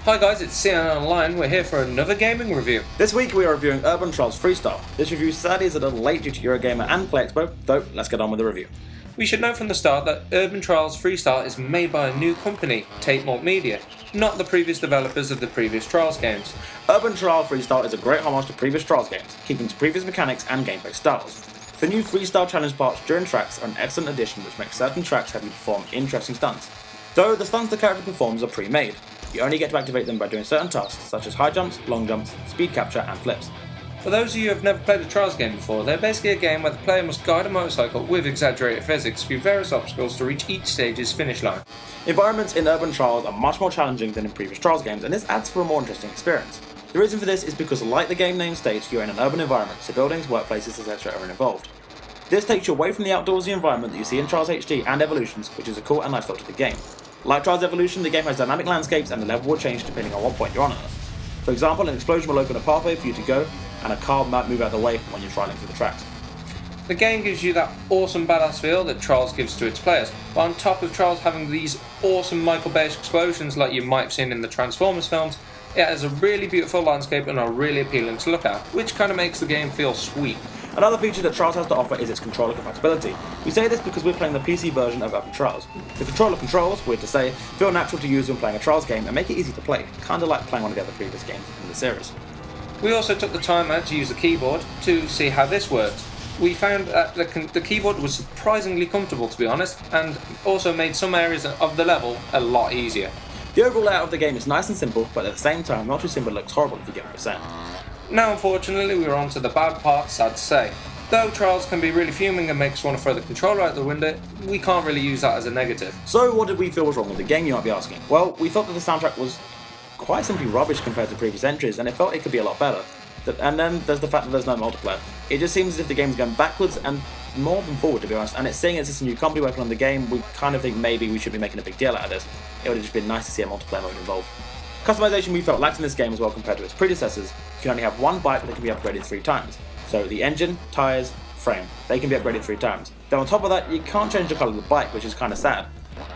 Hi guys, it's C&NOnline. We're here for another gaming review. This week we are reviewing Urban Trials Freestyle. This review sadly is a little late due to Eurogamer and Play Expo, though let's get on with the review. We should note from the start that Urban Trials Freestyle is made by a new company, Tate Multimedia, not the previous developers of the previous Trials games. Urban Trial Freestyle is a great homage to previous Trials games, keeping to previous mechanics and gameplay styles. The new freestyle challenge parts during tracks are an excellent addition which makes certain tracks have you perform interesting stunts. Though the stunts the character performs are pre-made, you only get to activate them by doing certain tasks such as high jumps, long jumps, speed capture and flips. For those of you who have never played a Trials game before, they're basically a game where the player must guide a motorcycle with exaggerated physics through various obstacles to reach each stage's finish line. Environments in Urban Trials are much more challenging than in previous Trials games, and this adds for a more interesting experience. The reason for this is because, like the game name states, you're in an urban environment, so buildings, workplaces, etc. are involved. This takes you away from the outdoorsy environment that you see in Trials HD and Evolutions, which is a cool and nice feel to the game. Like Trials Evolution, the game has dynamic landscapes and the level will change depending on what point you're on Earth. For example, an explosion will open a pathway for you to go, and a car might move out of the way when you're trialing through the tracks. The game gives you that awesome badass feel that Trials gives to its players, but on top of Trials having these awesome Michael Bay explosions like you might have seen in the Transformers films, it has a really beautiful landscape and are really appealing to look at, which kind of makes the game feel sweet. Another feature that Trials has to offer is its controller compatibility. We say this because we're playing the PC version of Urban Trials. The controller controls, weird to say, feel natural to use when playing a Trials game and make it easy to play, kinda like playing one of the other previous games in the series. We also took the time out to use the keyboard to see how this worked. We found that the keyboard was surprisingly comfortable, to be honest, and also made some areas of the level a lot easier. The overall layout of the game is nice and simple, but at the same time not too simple it looks horrible if you get what I'm saying. Now unfortunately we're on to the bad part, sad to say. Though Trials can be really fuming and make us want to throw the controller out the window, we can't really use that as a negative. So what did we feel was wrong with the game, you might be asking? Well, we thought that the soundtrack was quite simply rubbish compared to previous entries, and it felt it could be a lot better. And then there's the fact that there's no multiplayer. It just seems as if the game's going backwards and more than forward, to be honest, and it's seeing as it's a new company working on the game, we kind of think maybe we should be making a big deal out of this. It would have just been nice to see a multiplayer mode involved. Customization we felt lacked in this game as well compared to its predecessors. You can only have one bike that can be upgraded 3 times. So the engine, tyres, frame, they can be upgraded 3 times. Then on top of that, you can't change the colour of the bike, which is kind of sad.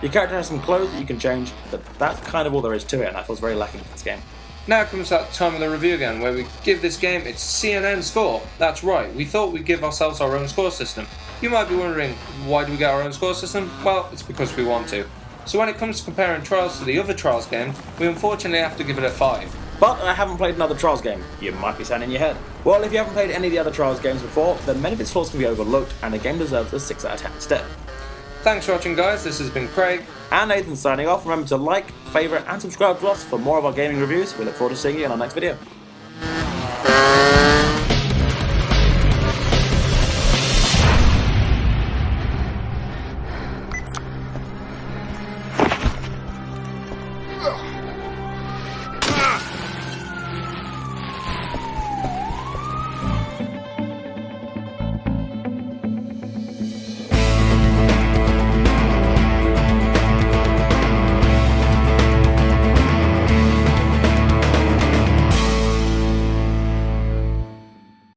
Your character has some clothes that you can change, but that's kind of all there is to it, and that feels very lacking in this game. Now comes that time of the review again, where we give this game its C&N score. That's right, we thought we'd give ourselves our own score system. You might be wondering, why do we get our own score system? Well, it's because we want to. So when it comes to comparing Trials to the other Trials games, we unfortunately have to give it a 5. But I haven't played another Trials game, you might be saying in your head. Well, if you haven't played any of the other Trials games before, then many of its flaws can be overlooked, and the game deserves a 6 out of 10 instead. Thanks for watching guys, this has been Craig. And Nathan signing off. Remember to like, favourite and subscribe to us for more of our gaming reviews. We look forward to seeing you in our next video. Ugh.